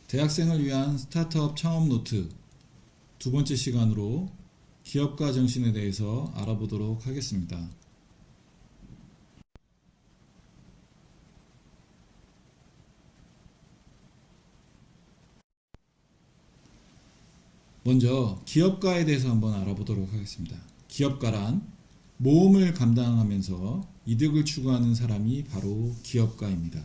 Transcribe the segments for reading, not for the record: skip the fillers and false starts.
대학생을 위한 스타트업 창업 노트 두 번째 시간으로 기업가 정신에 대해서 알아보도록 하겠습니다. 먼저 기업가에 대해서 한번 알아보도록 하겠습니다. 기업가란 모험을 감당하면서 이득을 추구하는 사람이 바로 기업가입니다.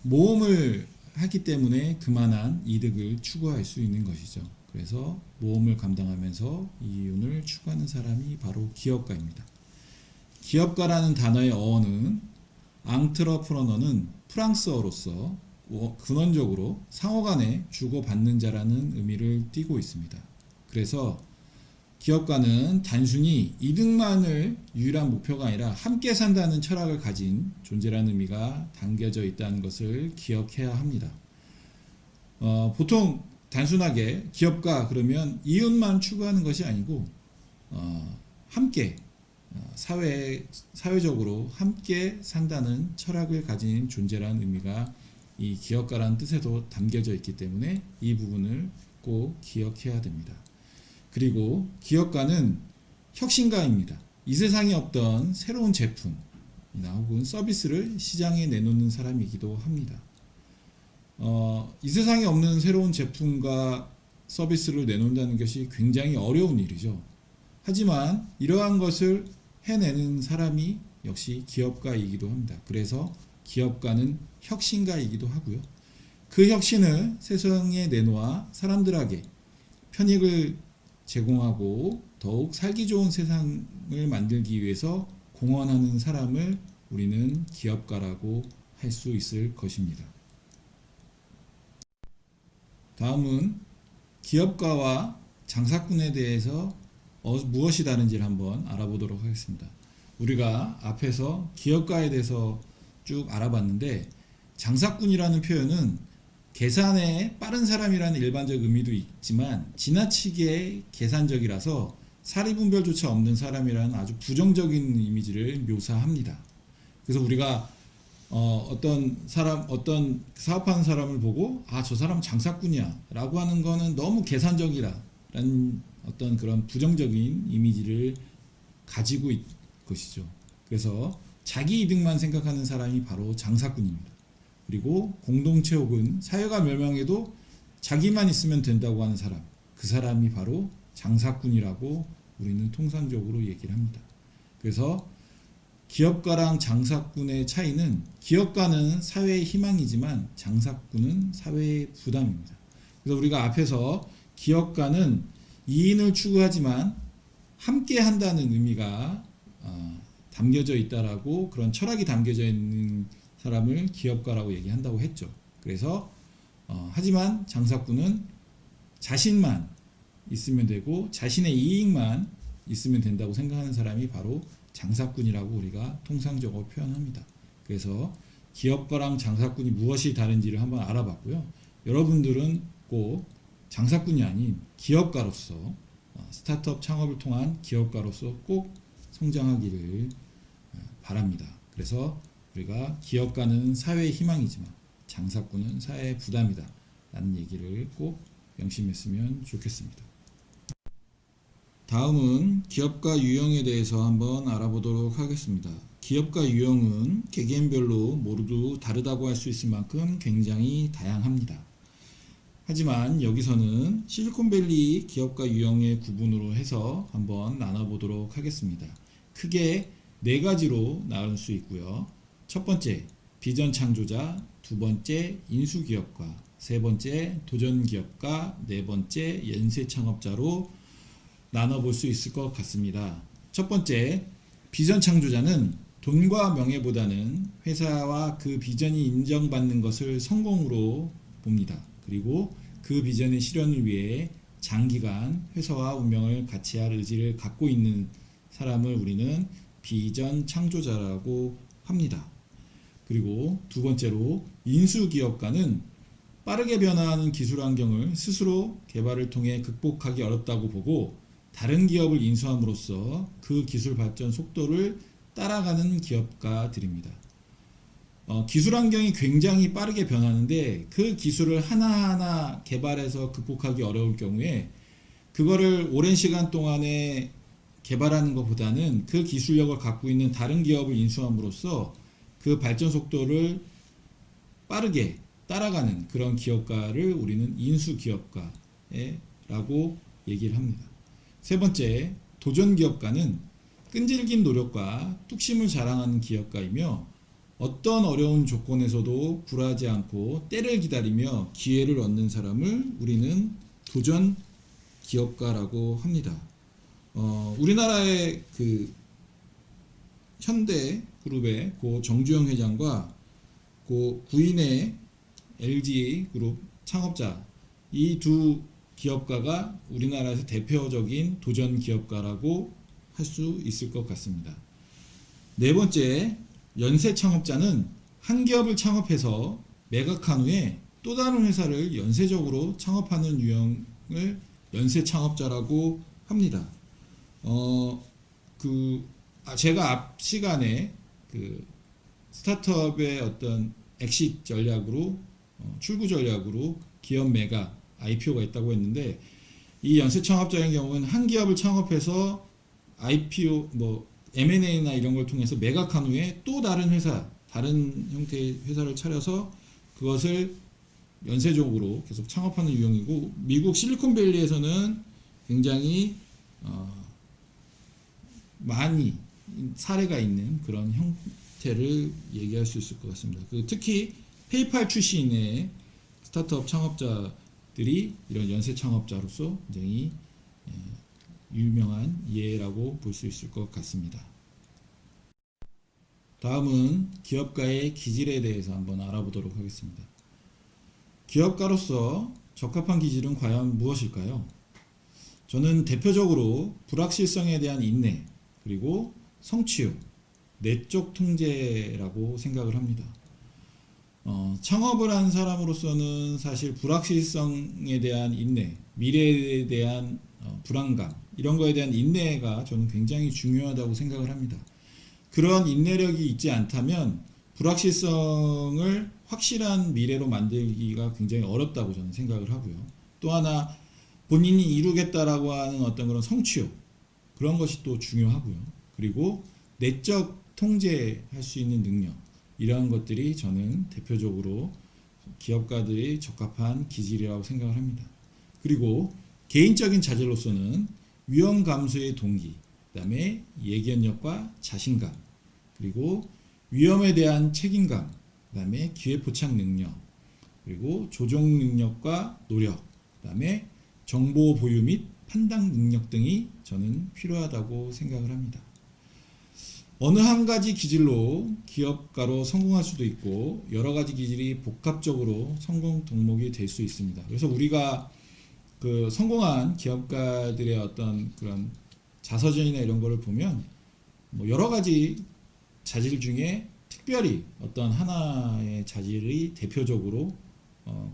모험을 하기 때문에 그만한 이득을 추구할 수 있는 것이죠. 그래서 모험을 감당하면서 이윤을 추구하는 사람이 바로 기업가입니다. 기업가라는 단어의 어원은 앙트러프러너는 프랑스어로서 근원적으로 상호간에 주고받는 자라는 의미를 띠고 있습니다. 그래서 기업가는 단순히 이득만을 유일한 목표가 아니라 함께 산다는 철학을 가진 존재라는 의미가 담겨져 있다는 것을 기억해야 합니다. 보통 단순하게 기업가 그러면 이윤만 추구하는 것이 아니고 함께 사회적으로 함께 산다는 철학을 가진 존재라는 의미가 이 기업가라는 뜻에도 담겨져 있기 때문에 이 부분을 꼭 기억해야 됩니다. 그리고 기업가는 혁신가입니다. 이 세상에 없던 새로운 제품이나 혹은 서비스를 시장에 내놓는 사람이기도 합니다. 이 세상에 없는 새로운 제품과 서비스를 내놓는다는 것이 굉장히 어려운 일이죠. 하지만 이러한 것을 해내는 사람이 역시 기업가이기도 합니다. 그래서 기업가는 혁신가이기도 하고요. 그 혁신을 세상에 내놓아 사람들에게 편익을 제공하고 더욱 살기 좋은 세상을 만들기 위해서 공헌하는 사람을 우리는 기업가라고 할 수 있을 것입니다. 다음은 기업가와 장사꾼에 대해서 무엇이 다른지를 한번 알아보도록 하겠습니다. 우리가 앞에서 기업가에 대해서 쭉 알아봤는데 장사꾼이라는 표현은 계산에 빠른 사람이라는 일반적 의미도 있지만 지나치게 계산적이라서 사리분별조차 없는 사람이라는 아주 부정적인 이미지를 묘사합니다. 그래서 우리가 어떤 사업하는 사람을 보고 저 사람은 장사꾼이야 라고 하는 거는 너무 계산적이라는 어떤 그런 부정적인 이미지를 가지고 있는 것이죠. 그래서 자기 이득만 생각하는 사람이 바로 장사꾼입니다. 그리고 공동체 혹은 사회가 멸망해도 자기만 있으면 된다고 하는 사람, 그 사람이 바로 장사꾼이라고 우리는 통상적으로 얘기를 합니다. 그래서 기업가랑 장사꾼의 차이는 기업가는 사회의 희망이지만 장사꾼은 사회의 부담입니다. 그래서 우리가 앞에서 기업가는 이인을 추구하지만 함께 한다는 의미가 담겨져 있다라고 그런 철학이 담겨져 있는 사람을 기업가라고 얘기한다고 했죠. 그래서 하지만 장사꾼은 자신만 있으면 되고 자신의 이익만 있으면 된다고 생각하는 사람이 바로 장사꾼이라고 우리가 통상적으로 표현합니다. 그래서 기업가랑 장사꾼이 무엇이 다른지를 한번 알아봤고요. 여러분들은 꼭 장사꾼이 아닌 기업가로서 스타트업 창업을 통한 기업가로서 꼭 성장하기를 바랍니다. 그래서 우리가 기업가는 사회의 희망이지만 장사꾼은 사회의 부담이다 라는 얘기를 꼭 명심했으면 좋겠습니다. 다음은 기업가 유형에 대해서 한번 알아보도록 하겠습니다. 기업가 유형은 개개인별로 모두 다르다고 할 수 있을 만큼 굉장히 다양합니다. 하지만 여기서는 실리콘밸리 기업가 유형의 구분으로 해서 한번 나눠보도록 하겠습니다. 크게 4가지로 나눌 수 있고요. 첫 번째, 비전 창조자, 두 번째, 인수기업가, 세 번째, 도전기업가, 네 번째, 연쇄 창업자로 나눠볼 수 있을 것 같습니다. 첫 번째, 비전 창조자는 돈과 명예보다는 회사와 그 비전이 인정받는 것을 성공으로 봅니다. 그리고 그 비전의 실현을 위해 장기간 회사와 운명을 같이 할 의지를 갖고 있는 사람을 우리는 비전 창조자라고 합니다. 그리고 두 번째로 인수기업가는 빠르게 변화하는 기술 환경을 스스로 개발을 통해 극복하기 어렵다고 보고 다른 기업을 인수함으로써 그 기술 발전 속도를 따라가는 기업가들입니다. 기술 환경이 굉장히 빠르게 변하는데 그 기술을 하나하나 개발해서 극복하기 어려울 경우에 그거를 오랜 시간 동안에 개발하는 것보다는 그 기술력을 갖고 있는 다른 기업을 인수함으로써 그 발전 속도를 빠르게 따라가는 그런 기업가를 우리는 인수 기업가라고 얘기를 합니다. 세 번째, 도전 기업가는 끈질긴 노력과 뚝심을 자랑하는 기업가이며 어떤 어려운 조건에서도 굴하지 않고 때를 기다리며 기회를 얻는 사람을 우리는 도전 기업가라고 합니다. 우리나라의 그 현대 그룹의 고 정주영 회장과 고 구인의 LG 그룹 창업자 이 두 기업가가 우리나라에서 대표적인 도전 기업가라고 할 수 있을 것 같습니다. 네 번째, 연쇄 창업자는 한 기업을 창업해서 매각한 후에 또 다른 회사를 연쇄적으로 창업하는 유형을 연쇄 창업자라고 합니다. 제가 앞 시간에 그 스타트업의 어떤 엑싯 전략으로 출구 전략으로 기업 매각 IPO가 있다고 했는데 이 연쇄 창업자의 경우는 한 기업을 창업해서 IPO M&A나 이런 걸 통해서 매각한 후에 또 다른 회사, 다른 형태의 회사를 차려서 그것을 연쇄적으로 계속 창업하는 유형이고 미국 실리콘밸리에서는 굉장히 많이 사례가 있는 그런 형태를 얘기할 수 있을 것 같습니다. 특히 페이팔 출신의 스타트업 창업자들이 이런 연쇄 창업자로서 굉장히 유명한 예라고 볼 수 있을 것 같습니다. 다음은 기업가의 기질에 대해서 한번 알아보도록 하겠습니다. 기업가로서 적합한 기질은 과연 무엇일까요? 저는 대표적으로 불확실성에 대한 인내, 그리고 성취욕, 내적 통제라고 생각을 합니다. 창업을 한 사람으로서는 사실 불확실성에 대한 인내, 미래에 대한 불안감, 이런 거에 대한 인내가 저는 굉장히 중요하다고 생각을 합니다. 그런 인내력이 있지 않다면 불확실성을 확실한 미래로 만들기가 굉장히 어렵다고 저는 생각을 하고요. 또 하나 본인이 이루겠다라고 하는 어떤 그런 성취욕, 그런 것이 또 중요하고요. 그리고 내적 통제할 수 있는 능력, 이러한 것들이 저는 대표적으로 기업가들이 적합한 기질이라고 생각을 합니다. 그리고 개인적인 자질로서는 위험 감수의 동기, 그 다음에 예견력과 자신감, 그리고 위험에 대한 책임감, 그 다음에 기회 포착 능력, 그리고 조정 능력과 노력, 그 다음에 정보 보유 및 판단 능력 등이 저는 필요하다고 생각을 합니다. 어느 한 가지 기질로 기업가로 성공할 수도 있고 여러 가지 기질이 복합적으로 성공 덕목이 될 수 있습니다. 그래서 우리가 그 성공한 기업가들의 어떤 그런 자서전이나 이런 거를 보면 여러 가지 자질 중에 특별히 어떤 하나의 자질이 대표적으로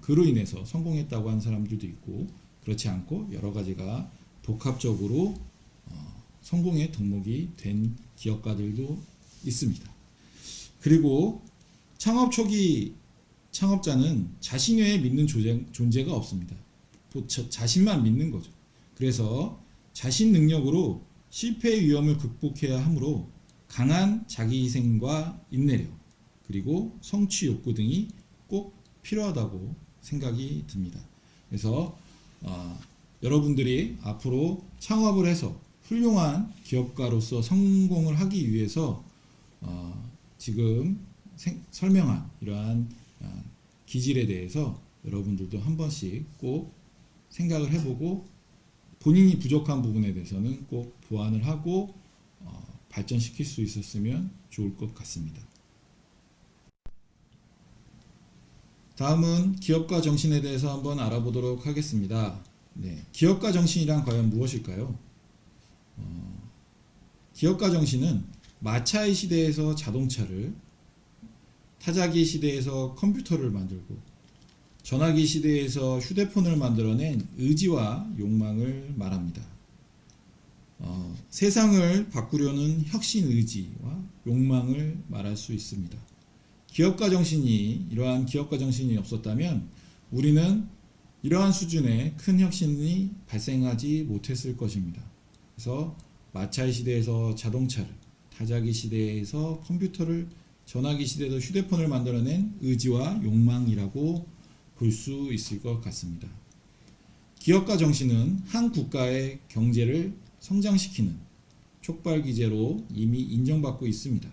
그로 인해서 성공했다고 하는 사람들도 있고 그렇지 않고 여러 가지가 복합적으로 성공의 덕목이 된 기업가들도 있습니다. 그리고 창업 초기 창업자는 자신 외에 믿는 존재가 없습니다. 자신만 믿는 거죠. 그래서 자신 능력으로 실패의 위험을 극복해야 하므로 강한 자기희생과 인내력, 그리고 성취 욕구 등이 꼭 필요하다고 생각이 듭니다. 그래서 여러분들이 앞으로 창업을 해서 훌륭한 기업가로서 성공을 하기 위해서 지금 설명한 이러한 기질에 대해서 여러분들도 한 번씩 꼭 생각을 해보고 본인이 부족한 부분에 대해서는 꼭 보완을 하고 발전시킬 수 있었으면 좋을 것 같습니다. 다음은 기업가 정신에 대해서 한번 알아보도록 하겠습니다. 네, 기업가 정신이란 과연 무엇일까요? 기업가 정신은 마차의 시대에서 자동차를, 타자기 시대에서 컴퓨터를 만들고 전화기 시대에서 휴대폰을 만들어낸 의지와 욕망을 말합니다. 세상을 바꾸려는 혁신 의지와 욕망을 말할 수 있습니다. 이러한 기업가 정신이 없었다면 우리는 이러한 수준의 큰 혁신이 발생하지 못했을 것입니다. 그래서 마차의 시대에서 자동차를, 타자기 시대에서 컴퓨터를, 전화기 시대에서 휴대폰을 만들어낸 의지와 욕망이라고 볼 수 있을 것 같습니다. 기업가 정신은 한 국가의 경제를 성장시키는 촉발 기제로 이미 인정받고 있습니다.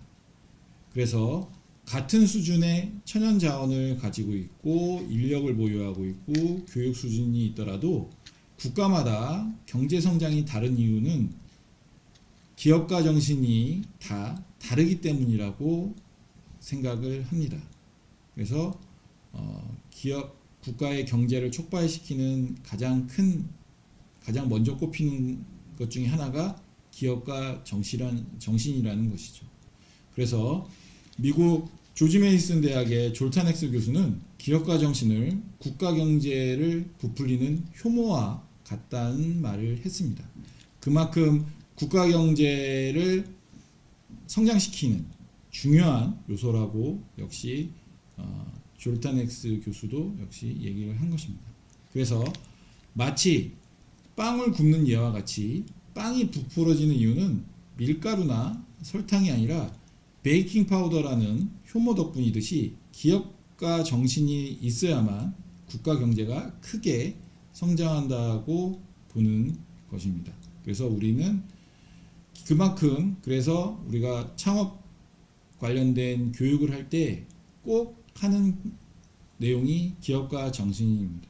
그래서 같은 수준의 천연 자원을 가지고 있고 인력을 보유하고 있고 교육 수준이 있더라도 국가마다 경제 성장이 다른 이유는 기업가 정신이 다 다르기 때문이라고 생각을 합니다. 그래서 국가의 경제를 촉발시키는 가장 먼저 꼽히는 것 중에 하나가 기업가 정신이라는 것이죠. 그래서 미국 조지 메이슨 대학의 졸탄 엑스 교수는 기업가 정신을 국가 경제를 부풀리는 효모와 같다는 말을 했습니다. 그만큼 국가 경제를 성장시키는 중요한 요소라고 역시 졸탄 엑스 교수도 역시 얘기를 한 것입니다. 그래서 마치 빵을 굽는 예와 같이 빵이 부풀어지는 이유는 밀가루나 설탕이 아니라 베이킹 파우더라는 효모 덕분이듯이 기업가 정신이 있어야만 국가 경제가 크게 성장한다고 보는 것입니다. 그래서 우리는 그래서 우리가 창업 관련된 교육을 할 때 꼭 하는 내용이 기업가 정신입니다.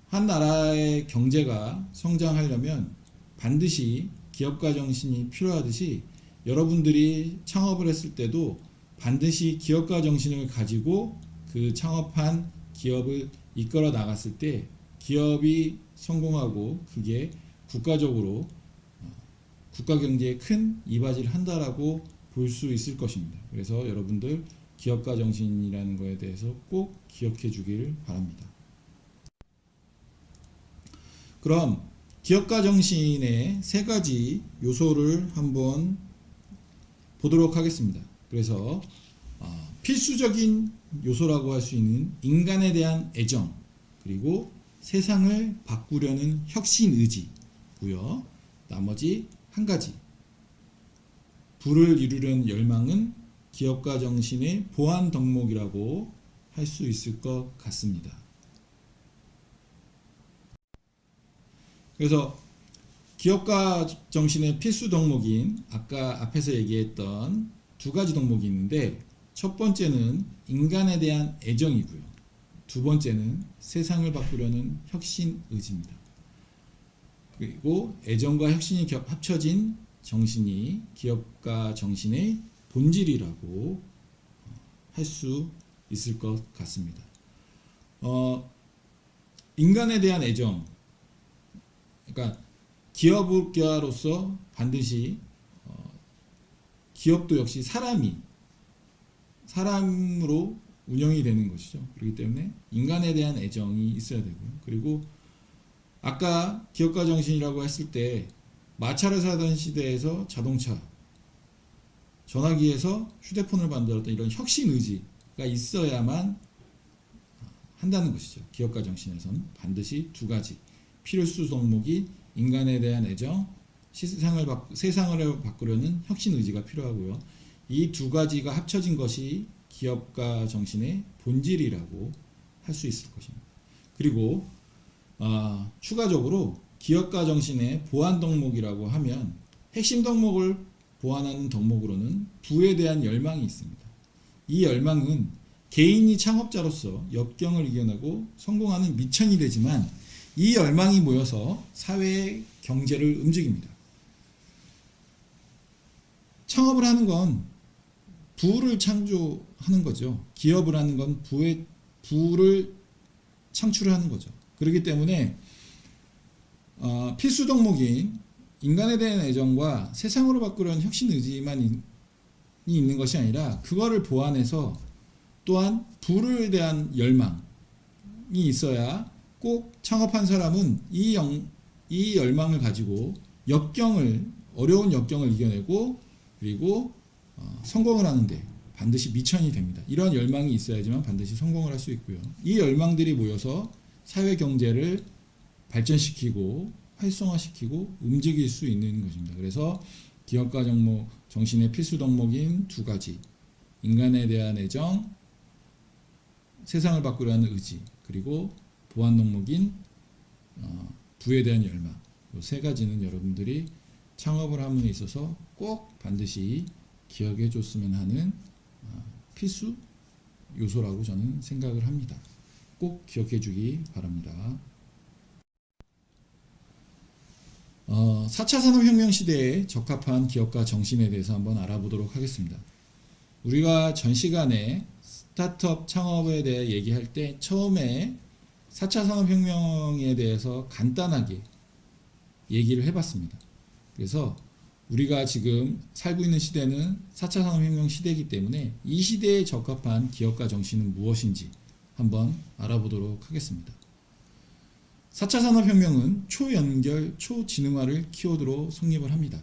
한 나라의 경제가 성장하려면 반드시 기업가 정신이 필요하듯이 여러분들이 창업을 했을 때도 반드시 기업가 정신을 가지고 그 창업한 기업을 이끌어 나갔을 때 기업이 성공하고 그게 국가적으로 국가 경제에 큰 이바지를 한다라고 볼 수 있을 것입니다. 그래서 여러분들 기업가 정신이라는 것에 대해서 꼭 기억해 주길 바랍니다. 그럼 기업가 정신의 세 가지 요소를 한번 보도록 하겠습니다. 그래서 필수적인 요소라고 할 수 있는 인간에 대한 애정, 그리고 세상을 바꾸려는 혁신 의지고요. 나머지 한 가지, 부를 이루려는 열망은 기업가 정신의 보완 덕목이라고 할 수 있을 것 같습니다. 그래서 기업가 정신의 필수 덕목인 아까 앞에서 얘기했던 두 가지 덕목이 있는데, 첫 번째는 인간에 대한 애정이고요. 두 번째는 세상을 바꾸려는 혁신 의지입니다. 그리고 애정과 혁신이 합쳐진 정신이 기업가 정신의 본질이라고 할 수 있을 것 같습니다. 인간에 대한 애정, 그러니까 기업가로서 반드시 기업도 역시 사람으로 운영이 되는 것이죠. 그렇기 때문에 인간에 대한 애정이 있어야 되고요. 그리고 아까 기업가 정신이라고 했을 때 마차를 사던 시대에서 자동차, 전화기에서 휴대폰을 만들었던 이런 혁신 의지가 있어야만 한다는 것이죠. 기업가 정신에서는 반드시 두 가지 필수 덕목이 인간에 대한 애정, 세상을 바꾸려는 혁신 의지가 필요하고요. 이 두 가지가 합쳐진 것이 기업가 정신의 본질이라고 할 수 있을 것입니다. 그리고 추가적으로 기업가 정신의 보완 덕목이라고 하면 핵심 덕목을 보완하는 덕목으로는 부에 대한 열망이 있습니다. 이 열망은 개인이 창업자로서 역경을 이겨내고 성공하는 미천이 되지만 이 열망이 모여서 사회의 경제를 움직입니다. 창업을 하는 건 부를 창조하는 거죠. 기업을 하는 건 부를 창출하는 거죠. 그렇기 때문에 필수 덕목인 인간에 대한 애정과 세상으로 바꾸려는 혁신 의지만 있는 것이 아니라 그거를 보완해서 또한 부를 대한 열망이 있어야 꼭 창업한 사람은 이 열망을 가지고 어려운 역경을 이겨내고 그리고 성공을 하는데 반드시 미천이 됩니다. 이런 열망이 있어야지만 반드시 성공을 할 수 있고요. 이 열망들이 모여서 사회 경제를 발전시키고 활성화시키고 움직일 수 있는 것입니다. 그래서 기업가 정신의 필수 덕목인 두 가지, 인간에 대한 애정, 세상을 바꾸려 하는 의지, 그리고 보완 덕목인 부에 대한 열망, 이 세 가지는 여러분들이 창업을 함에 있어서 꼭 반드시 기억해 줬으면 하는 필수 요소라고 저는 생각을 합니다. 꼭 기억해 주기 바랍니다. 4차 산업혁명 시대에 적합한 기업가 정신에 대해서 한번 알아보도록 하겠습니다. 우리가 전 시간에 스타트업 창업에 대해 얘기할 때 처음에 4차 산업혁명에 대해서 간단하게 얘기를 해봤습니다. 그래서 우리가 지금 살고 있는 시대는 4차 산업혁명 시대이기 때문에 이 시대에 적합한 기업가 정신은 무엇인지 한번 알아보도록 하겠습니다. 4차 산업혁명은 초연결, 초지능화를 키워드로 성립을 합니다.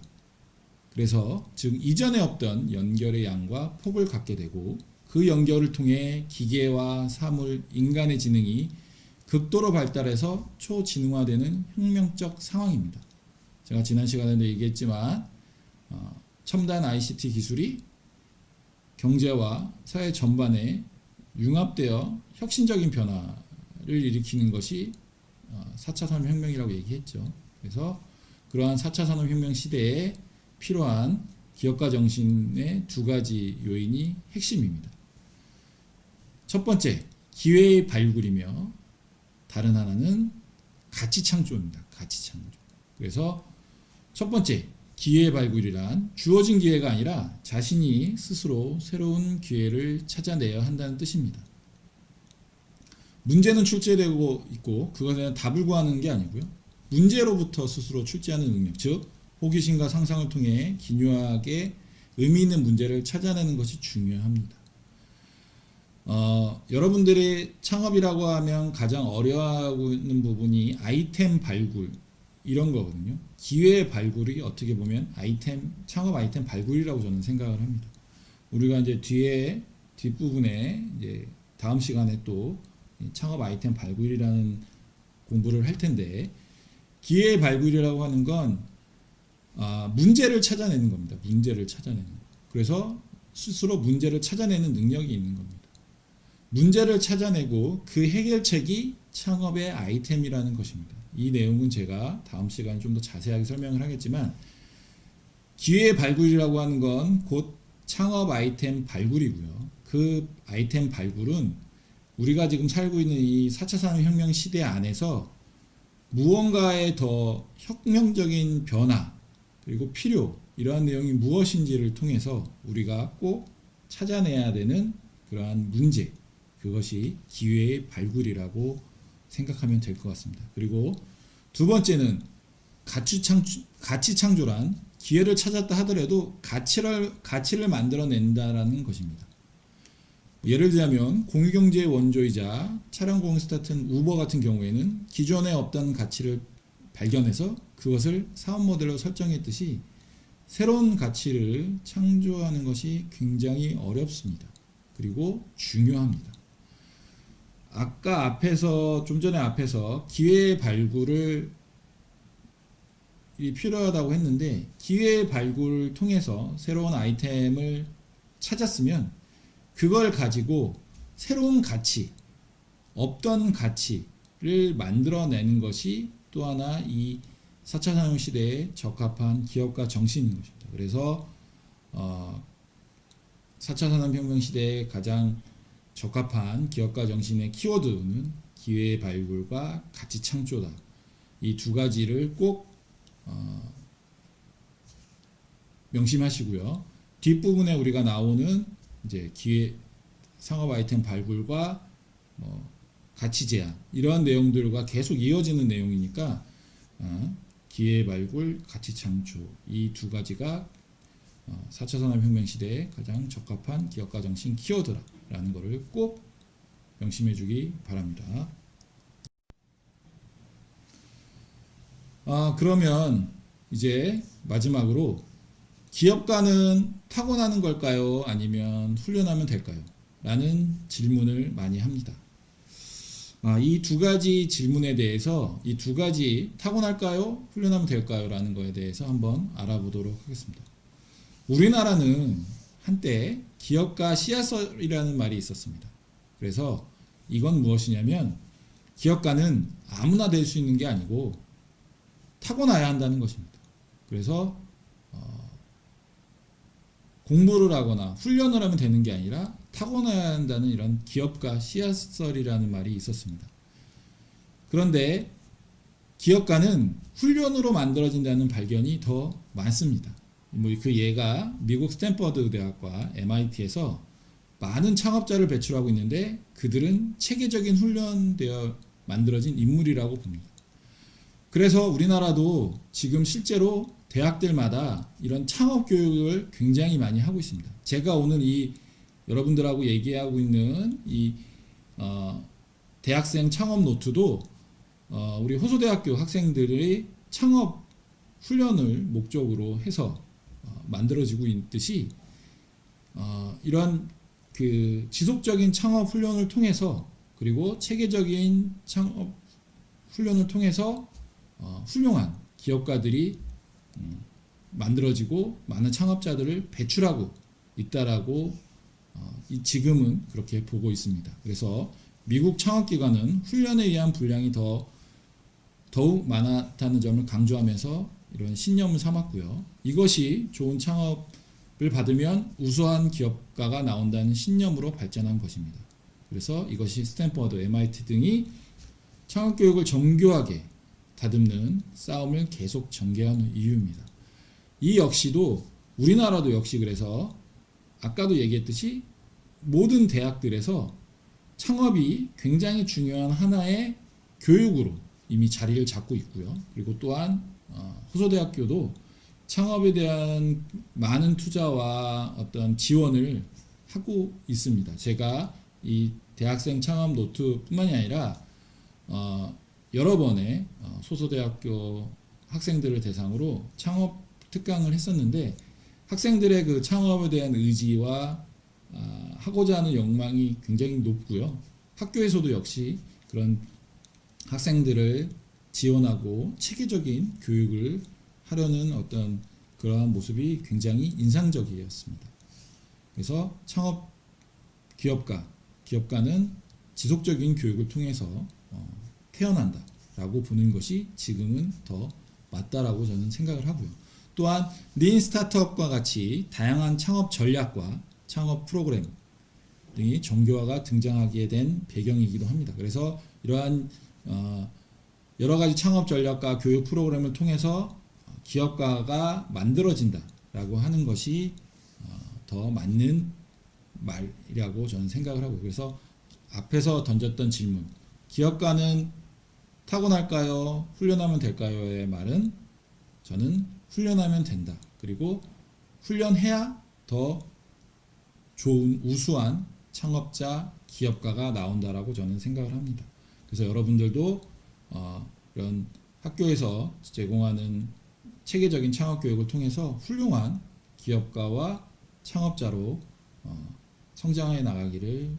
그래서 즉 이전에 없던 연결의 양과 폭을 갖게 되고 그 연결을 통해 기계와 사물, 인간의 지능이 극도로 발달해서 초지능화되는 혁명적 상황입니다. 제가 지난 시간에도 얘기했지만 첨단 ICT 기술이 경제와 사회 전반에 융합되어 혁신적인 변화를 일으키는 것이 4차 산업혁명이라고 얘기했죠. 그래서 그러한 4차 산업혁명 시대에 필요한 기업가 정신의 두 가지 요인이 핵심입니다. 첫 번째, 기회의 발굴이며 다른 하나는 가치 창조입니다. 가치 창조. 그래서 첫 번째, 기회의 발굴이란 주어진 기회가 아니라 자신이 스스로 새로운 기회를 찾아내야 한다는 뜻입니다. 문제는 출제되고 있고 그것에 대한 답을 구하는 게 아니고요. 문제로부터 스스로 출제하는 능력, 즉 호기심과 상상을 통해 기묘하게 의미 있는 문제를 찾아내는 것이 중요합니다. 여러분들이 창업이라고 하면 가장 어려워하고 있는 부분이 아이템 발굴 이런 거거든요. 기회의 발굴이 어떻게 보면 창업 아이템 발굴이라고 저는 생각을 합니다. 우리가 이제 뒷부분에 이제 다음 시간에 또 창업 아이템 발굴이라는 공부를 할 텐데, 기회의 발굴이라고 하는 건 문제를 찾아내는 겁니다. 문제를 찾아내는 거. 그래서 스스로 문제를 찾아내는 능력이 있는 겁니다. 문제를 찾아내고 그 해결책이 창업의 아이템이라는 것입니다. 이 내용은 제가 다음 시간에 좀 더 자세하게 설명을 하겠지만, 기회의 발굴이라고 하는 건 곧 창업 아이템 발굴이고요. 그 아이템 발굴은 우리가 지금 살고 있는 이 4차 산업혁명 시대 안에서 무언가의 더 혁명적인 변화 그리고 필요, 이러한 내용이 무엇인지를 통해서 우리가 꼭 찾아내야 되는 그러한 문제, 그것이 기회의 발굴이라고 생각하면 될 것 같습니다. 그리고 두 번째는 가치 창조란 기회를 찾았다 하더라도 가치를 만들어낸다라는 것입니다. 예를 들자면 공유경제의 원조이자 차량공유 스타트인 우버 같은 경우에는 기존에 없던 가치를 발견해서 그것을 사업 모델로 설정했듯이 새로운 가치를 창조하는 것이 굉장히 어렵습니다. 그리고 중요합니다. 좀 전에 앞에서 기회의 발굴을 필요하다고 했는데, 기회의 발굴을 통해서 새로운 아이템을 찾았으면 그걸 가지고 새로운 가치, 없던 가치를 만들어내는 것이 또 하나 이 4차 산업 시대에 적합한 기업가 정신인 것입니다. 그래서 4차 산업혁명 시대에 가장 적합한 기업가 정신의 키워드는 기회의 발굴과 가치 창조다. 이 두 가지를 꼭 명심하시고요. 뒷부분에 우리가 나오는 이제 상업 아이템 발굴과 가치 제한, 이러한 내용들과 계속 이어지는 내용이니까 기회 발굴, 가치 창조, 이 두 가지가 4차 산업혁명 시대에 가장 적합한 기업가 정신 키워드라는 것을 꼭 명심해 주기 바랍니다. 그러면 이제 마지막으로 기업가는 타고나는 걸까요? 아니면 훈련하면 될까요? 라는 질문을 많이 합니다. 이 두 가지 질문에 대해서 이 두 가지 타고날까요? 훈련하면 될까요? 라는 거에 대해서 한번 알아보도록 하겠습니다. 우리나라는 한때 기업가 씨앗설이라는 말이 있었습니다. 그래서 이건 무엇이냐면 기업가는 아무나 될 수 있는 게 아니고 타고나야 한다는 것입니다. 그래서 공부를 하거나 훈련을 하면 되는 게 아니라 타고나야 한다는 이런 기업가 씨앗설이라는 말이 있었습니다. 그런데 기업가는 훈련으로 만들어진다는 발견이 더 많습니다. 그 예가 미국 스탠퍼드 대학과 MIT에서 많은 창업자를 배출하고 있는데 그들은 체계적인 훈련되어 만들어진 인물이라고 봅니다. 그래서 우리나라도 지금 실제로 대학들마다 이런 창업 교육을 굉장히 많이 하고 있습니다. 제가 오늘 이 여러분들하고 얘기하고 있는 이 대학생 창업 노트도 우리 호소대학교 학생들의 창업 훈련을 목적으로 해서 만들어지고 있듯이 이런 그 지속적인 창업 훈련을 통해서 그리고 체계적인 창업 훈련을 통해서 훌륭한 기업가들이 만들어지고 많은 창업자들을 배출하고 있다라고 지금은 그렇게 보고 있습니다. 그래서 미국 창업기관은 훈련에 의한 분량이 더욱 많았다는 점을 강조하면서 이런 신념을 삼았고요. 이것이 좋은 창업을 받으면 우수한 기업가가 나온다는 신념으로 발전한 것입니다. 그래서 이것이 스탠퍼드, MIT 등이 창업교육을 정교하게 다듬는 싸움을 계속 전개하는 이유입니다. 이 역시도 우리나라도 역시 그래서 아까도 얘기했듯이 모든 대학들에서 창업이 굉장히 중요한 하나의 교육으로 이미 자리를 잡고 있고요. 그리고 또한 호소대학교도 창업에 대한 많은 투자와 어떤 지원을 하고 있습니다. 제가 이 대학생 창업 노트뿐만이 아니라 여러 번의 소소대학교 학생들을 대상으로 창업 특강을 했었는데 학생들의 그 창업에 대한 의지와 하고자 하는 욕망이 굉장히 높고요. 학교에서도 역시 그런 학생들을 지원하고 체계적인 교육을 하려는 어떤 그러한 모습이 굉장히 인상적이었습니다. 그래서 창업 기업가는 지속적인 교육을 통해서 태어난다라고 보는 것이 지금은 더 맞다라고 저는 생각을 하고요. 또한 린 스타트업과 같이 다양한 창업 전략과 창업 프로그램 등이 정교화가 등장하게 된 배경이기도 합니다. 그래서 이러한 여러 가지 창업 전략과 교육 프로그램을 통해서 기업가가 만들어진다라고 하는 것이 더 맞는 말이라고 저는 생각을 하고, 그래서 앞에서 던졌던 질문, 기업가는 타고날까요? 훈련하면 될까요?의 말은 저는 훈련하면 된다. 그리고 훈련해야 더 좋은 우수한 창업자, 기업가가 나온다라고 저는 생각을 합니다. 그래서 여러분들도 이런 학교에서 제공하는 체계적인 창업 교육을 통해서 훌륭한 기업가와 창업자로 성장해 나가기를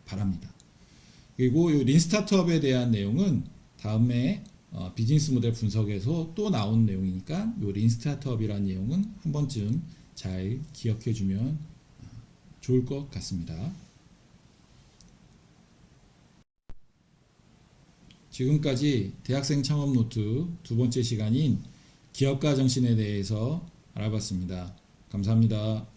바랍니다. 그리고 이 린 스타트업에 대한 내용은 다음에 비즈니스 모델 분석에서 또 나온 내용이니까 이 린 스타트업이라는 내용은 한 번쯤 잘 기억해 주면 좋을 것 같습니다. 지금까지 대학생 창업 노트 두 번째 시간인 기업가 정신에 대해서 알아봤습니다. 감사합니다.